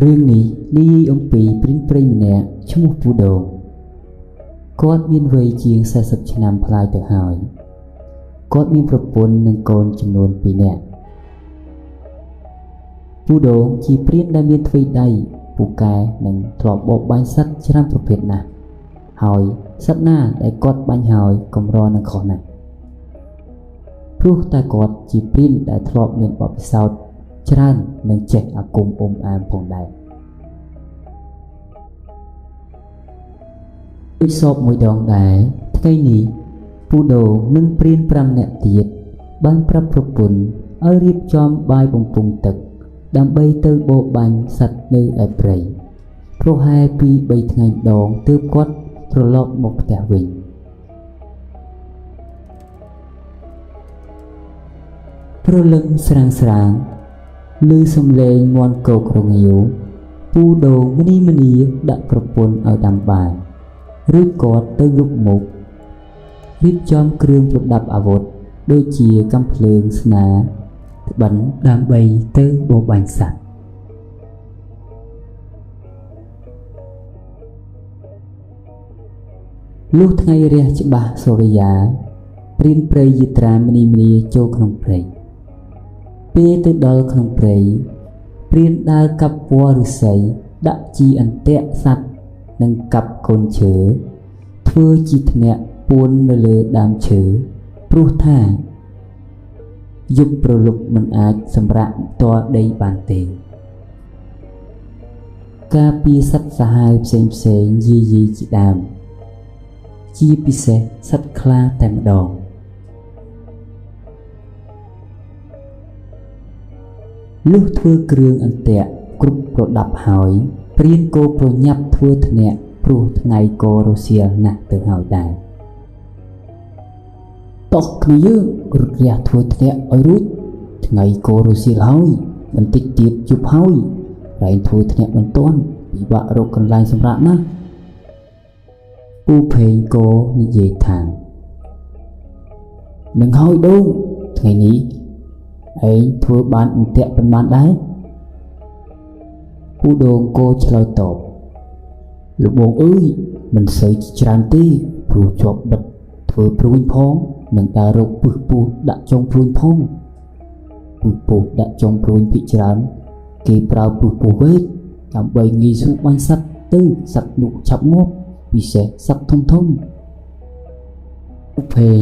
រឿងនេះនិយាយអំពីព្រានព្រៃម្នាក់ឈ្មោះពូដូងគាត់មានវ័យជាង40ឆ្នាំប្លាយទៅហើយគាត់មានប្រពន្ធនិងកូនចំនួន2នាក់ពូដូងជាព្រានដែលមានទ្វេដៃពូកែនិងធ្លាប់បបបាញ់សត្វច្រើនប្រភេទណាស់ហើយសត្វណាដែលគាត់បាញ់ហើយកម្រនឹងខុសណាស់ព្រោះតែគាត់ជាព្រានដែលធ្លាប់មានបទពិសោធន៍ច្រើននិងចេះអាគមអាមផងដែរដូចសពមួយដងដែរថ្ងៃនេះពូដូងនិងព្រាន5នាក់ទៀតបានប្រាប់ប្រពន្ធឲ្យរៀបចំបាយបំពង់ទឹកដើម្បីទៅបរបាញ់សត្វនៅឯព្រៃប្រហែលពី3ថ្ងៃម្ដងទើបគាត់ត្រឡប់មកផ្ទះវិញព្រលឹមស្រាងឮសំឡេងមាន់គោករងាវពូដូងម្នីដាក់ប្រពន្ធឲ្យដាំបាយរួចគាត់ទៅយប់មុខរៀបចំគ្រឿងប្រដាប់អាវុធដូចជាកាំភ្លើងស្នាត្បិនដើម្បីទៅបរបាញ់សត្វលុះថ្ងៃរះច្បាស់សូរិយាព្រានព្រៃយិត្រាម្នីចូលក្នុងព្រៃពេលទៅដល់ក្នុងព្រៃព្រានដើរកាប់ពណ៌ឫស្សីដាក់ជីអន្ទាក់សត្វនិងកាប់កូនឈើធ្វើជាធ្នាក់ពួននៅលើដើមឈើព្រោះថាយប់ប្រលប់មិនអាចសម្រាកផ្ទាល់ដីបានទេការពីសត្វសាហាវផ្សេងយាយជាដើមជាពិសេសសត្វខ្លាតែម្ដងលុះធ្វើគ្រឿងអន្ទាក់គ្រប់ប្រដាប់ហើយព្រានក៏ប្រញាប់ធ្វើធ្នាក់ព្រោះថ្ងៃក៏រសៀលណាស់ទៅហើយដែរតោះគ្នាយើងរត់រះធ្វើធ្នាក់ឲ្យរួចថ្ងៃក៏រសៀលហើយបន្តិចទៀតជប់ហើយតែធ្វើធ្នាក់មិនទាន់ពិបាករកកន្លែងសម្រាកណាស់ពូភេងក៏និយាយថានឹងហើយដូងថ្ងៃនេះឯងធ្វើបានអន្ទាក់ប៉ុន្មានដែរពូដូងក៏ឆ្លើយតបលោកបងអើយមិនសូវច្រើនទេព្រោះជាប់បិទធ្វើព្រួយផងនិងដើររកពឹសពោះដាក់ចុងព្រួយផងពឹសពោះដាក់ចុងព្រួយភិកច្រើនគេប្រើពឹសពោះវែកដើម្បីងាយស្រួលបាញ់សត្វទៅសត្វនោះឆាប់ងាប់ពិសេសសត្វធំពូភេង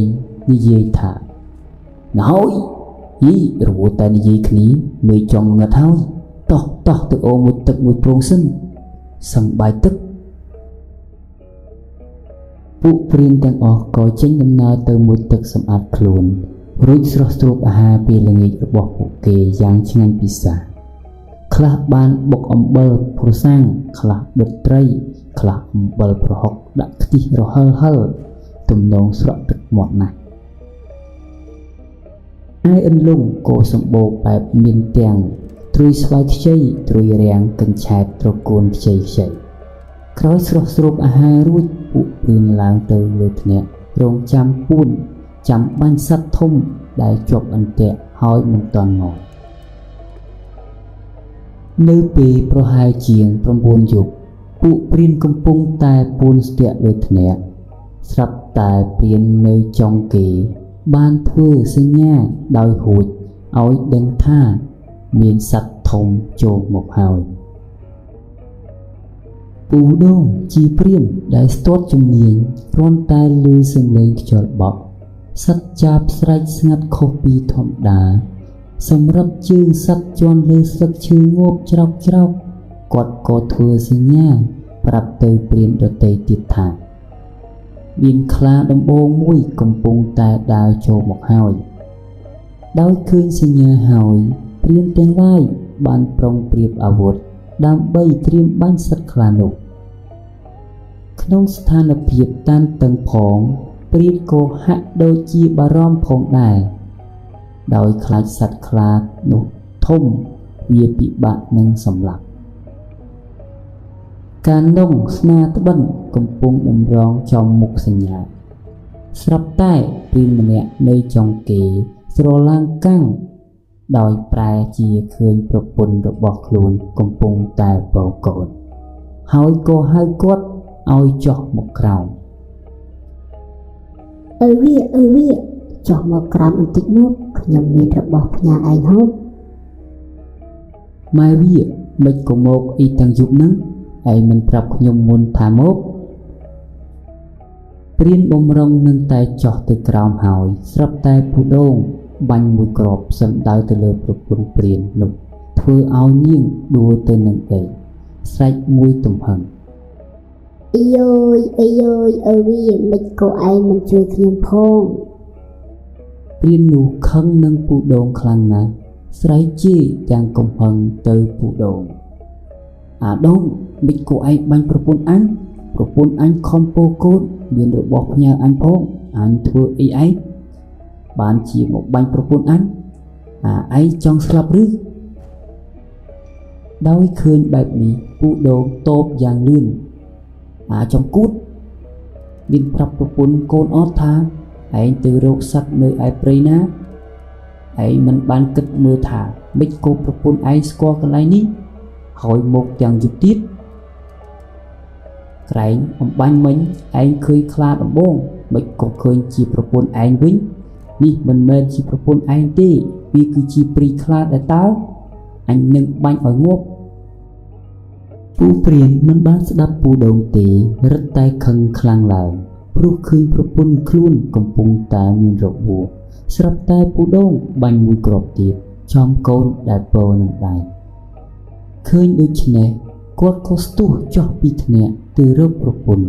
និយាយថាណ៎ហើយយីរវល់តែនិយាយគ្នាមេចង់ងឹតហើយតោះទៅអូមួយទឹកមួយប្រងសិនសឹងបាយទឹកពួកព្រានទាំងអស់ក៏ចេញដំណើរទៅមួយទឹកសម្អាតខ្លួនរួចស្រស់ស្រូបអាហារពេលល្ងាចរបស់ពួកគេយ៉ាងឆ្ងាញ់ពិសាខ្លះបានបុកអំបិលប្រសាំងខ្លះដុតត្រីខ្លះអំបិលប្រហុកដាក់ខ្ទិះរហិលទំនងស្រក់ទឹកមាត់ណាស់ហើយអន្លង់ក៏សម្បូរបែបមានទាំងត្រួយស្វាយខ្ចីត្រួយរាំងកញ្ឆែតត្រកួនខ្ចីក្រោយស្រស់ស្រូបអាហាររួចពួកព្រានឡើងទៅលើធ្នាក់រងចាំពួនចាំបាញ់សត្វធំដែលជាប់អន្ទាក់ហើយមិនទាន់មកនៅពេលប្រហែលជាង9យប់ពួកព្រានកំពុងតែពួនស្ទាក់លើធ្នាក់ស្រាប់តែព្រាននៅចុងគេបានធ្វើសញ្ញាដោយរួចឲ្យដឹងថាមានសត្វធំចូលមកហើយពូដូងជាព្រានដែលស្ទាត់ជំនាញគ្រាន់តែឮសំឡេងខ្យល់បក់សត្វចាបស្រែកស្ងាត់ខុសពីធម្មតាសម្រាប់ជើងសត្វជន់លើស្លឹកឈើងាប់ច្រោកគាត់ក៏ធ្វើសញ្ញាប្រាប់ទៅព្រានដទៃទៀតថាមានខ្លាដំបងមួយកំពុងតែដើរចូលមកហើយដោយឃើញសញ្ញាហើយព្រានទាំងឡាយបានប្រុងប្រៀបអាវុធដើម្បីត្រៀមបាញ់សត្វខ្លានោះក្នុងស្ថានភាពតានតឹងផងព្រានក៏ហាក់ដូចជាបារម្ភផងដែរដោយខ្លាចសត្វខ្លានោះធំវាពិបាកនឹងសម្លាប់ការនងស្នាត្បិនកំពុងតម្រង់ចំមុខសញ្ញាស្រាប់តែព្រានម្នាក់នៅចុងគេស្រឡាងកាំង ដោយប្រែជាឃើញប្រពន្ធរបស់ខ្លួនកំពុងតែបោកកូនហើយក៏ហៅគាត់ឲ្យចុះមកក្រោមអើវាចុះមកក្រោមបន្តិចមកខ្ញុំមានរបស់ផ្ញើឯងហូបម៉ែវាមិនក៏មកអីទាំងយប់ហ្នឹងឯងមិនប្រាប់ខ្ញុំមុនថាមកព្រានបំរុងនឹងតែចុះទៅក្រោមហើយស្រាប់តែពូដូងបាញ់មួយគ្រាប់សំដៅទៅលើប្រពន្ធព្រាននោះធ្វើឲ្យនាងដួលទៅនឹងដីស្រែកមួយទំហឹងអីយអើវាមិនក៏ឯងមិនជួយខ្ញុំផងព្រាននោះខឹងនឹងពូដូងខ្លាំងណាស់ស្រែកជេរទាំងកំហឹងទៅពូដូងអាដូងមិនក៏ឯងបាញ់ប្រពន្ធអញខំពោកូនមានរបស់ផ្ញើអញផងអញធ្វើអីឯងបានជាមកបាញ់ប្រពន្ធអញឯងចង់ស្លាប់ឬដោយឃើញបែបនេះពូដូងតបយ៉ាងលឿនចំគូតមានប្រាប់ប្រពន្ធកូនអត់ថាឯងទៅរកសត្វនៅឯព្រៃណាឯងមិនបានគិតមើលថាមិនក៏ប្រពន្ធឯងស្គាល់កន្លែងនេះហើយមកទាំងយប់ទៀតក្រែងអំបាញ់មិញឯងឃើញខ្លាដំបងមិនក៏ឃើញជាប្រពន្ធឯងវិញនេះមិនមែនជាប្រពន្ធឯងទេវាគឺជាព្រីខ្លាដែលតើអញនឹងបាញ់ឲ្យងាប់ពូព្រានមិនបានស្ដាប់ពូដូងទេរឹតតែខឹងខ្លាំងឡើងព្រោះឃើញប្រពន្ធខ្លួនកំពុងតែមានរបួសស្រាប់តែពូដូងបាញ់មួយគ្រាប់ទៀតចំកូនដែលពោនឹងដៃឃើញដូច្នេះគាត់ក៏ស្ទុះចុះពីថ្នាក់ទៅរកប្រពន្ធ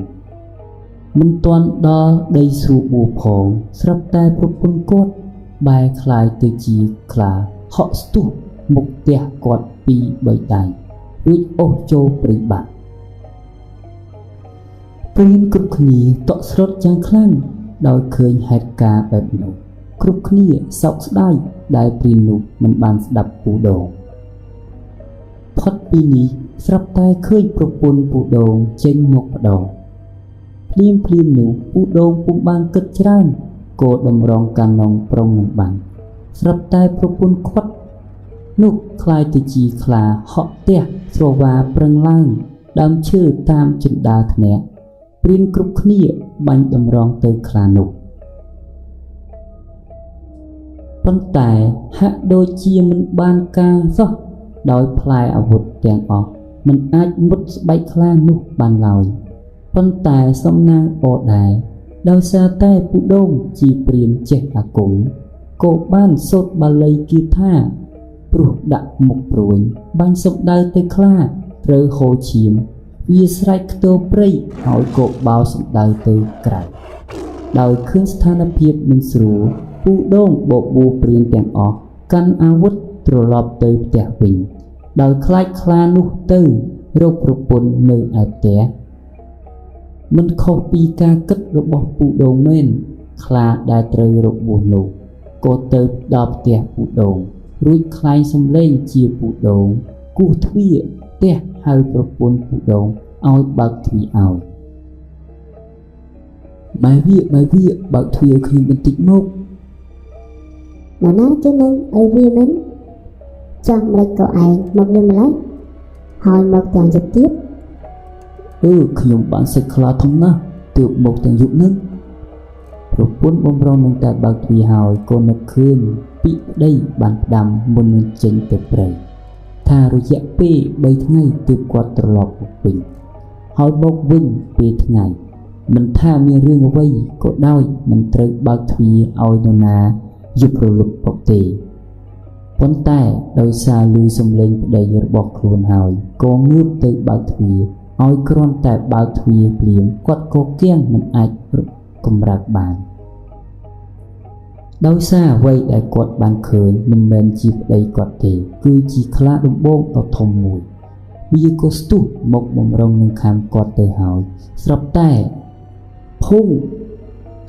មិនទាន់ដល់ដីស្រួបួផងស្រាប់តែប្រពន្ធគាត់បែរខ្លាយទៅជាខ្លាហក់ស្ទុះមុខផ្ទះគាត់ពី3ដៃរួចអូសចូលព្រៃបាត់ព្រានគ្រប់គ្នាតក់ស្លុតយ៉ាងខ្លាំងដោយឃើញហេតុការណ៍បែបនោះគ្រប់គ្នាសោកស្ដាយដែលព្រាននោះមិនបានស្ដាប់ពូដូងផុតពីនេះស្រាប់តែឃើញប្រពន្ធពូដូងចេញមកម្ដងភ្លាមនោះពូដូងពុំបានគិតច្រើនក៏តម្រង់កានងប្រុងនឹងបានស្រាប់តែប្រពន្ធគាត់នោះខ្លាយទៅជាខ្លាហក់ផ្ទះស្រវាប្រឹងឡើងដើមឈើតាមជណ្ដាលថ្នាក់ព្រានគ្រប់គ្នាបាញ់តម្រង់ទៅខ្លានោះប៉ុន្តែហាក់ដូចជាមិនបានការសោះដោយផ្លែអាវុធទាំងអស់មិនអាចមុតស្បែកខ្លានោះបានឡើយប៉ុន្តែសំណាងអដែរដោយសារតែពូដូងជាព្រានចេះអាគមក៏បានសូត្របាលីគាថាព្រោះដាក់មុខព្រួយបាញ់សំដៅទៅខ្លាត្រូវហូរឈាមវាស្រែកខ្ទរព្រៃហើយក៏បោសំដៅទៅក្រៅដោយឃើញស្ថានភាពមិនស្រួលពូដូងបបួលព្រានទាំងអស់កាន់អាវុធត្រឡប់ទៅផ្ទះវិញដោយខ្លាចខ្លានោះទៅរកប្រពន្ធនៅឯផ្ទះមិនខុសពីការគិតរបស់ពូដូងមែនខ្លាដែលត្រូវរបួសនោះក៏ទៅដល់ផ្ទះពូដូងរួចខ្លាញ់សំឡេងជាពូដូងគោះទ្វារផ្ទះហៅប្រពន្ធពូដូងឲ្យបើកទ្វារឲ្យម៉ែវាបើកទ្វារឲ្យខ្ញុំបន្តិចមកណាចឹងនឹងអីវាមិនចាំមិនក៏ឯងមកវិញម្ល៉េះហើយមកទាំងយប់ទៀតខ្ញុំបានសិចខ្លាធំណាស់ទើបមកទាំងយប់ហ្នឹងប្រពន្ធបំរុងនឹងតែបើកទ្វារហើយក៏នឹកឃើញពីប្តីបានផ្ដាំមុននឹងចេញទៅព្រៃថារយៈពេល3ថ្ងៃទើបគាត់ត្រឡប់មកវិញហើយមកវិញពេលថ្ងៃមិនថាមានរឿងអ្វីក៏ដោយមិនត្រូវបើកទ្វារឲ្យនរណាយប់រលត់ពុកទេប៉ុន្តែដោយសារឮសំឡេងប្តីរបស់ខ្លួនហើយក៏ងើបទៅបើកទ្វារឲ្យគ្រាន់តែបើកទ្វារភ្លាមគាត់ក៏គៀងមិនអាចកម្រើកបានដោយសារអ្វីដែលគាត់បានឃើញមិនមែនជាប្តីគាត់ទេគឺជាខ្លាដំបងដ៏ធំមួយវាក៏ស្ទុះមកបំរុងនឹងខាងគាត់ទៅហើយស្រាប់តែភុង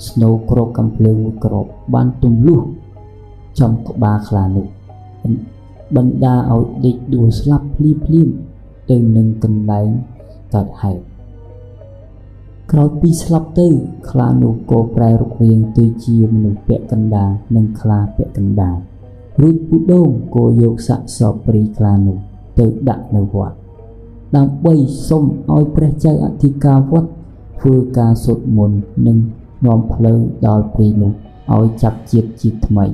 ស្នូក្រកកំភ្លើងមួយគ្រាប់បានទំលុះចំក្បាលខ្លានោះបណ្ដាឲ្យដេកដួលស្លាប់ភ្លាមទៅនឹងកន្លែងកើតហេតុក្រោយពីស្លាប់ទៅខ្លានោះក៏ប្រែរូបរាងទៅជាមនុស្សពាក់កណ្ដាលនិងខ្លាពាក់កណ្ដាល រួចពូដូងក៏យកសាកសពព្រីខ្លានោះទៅដាក់នៅវត្តដើម្បីសុំឲ្យព្រះចៅអធិការវត្តធ្វើការសូត្រមន្តនិងនាំផ្លូវដល់ព្រីនោះឲ្យចាប់ជាតិជាថ្មី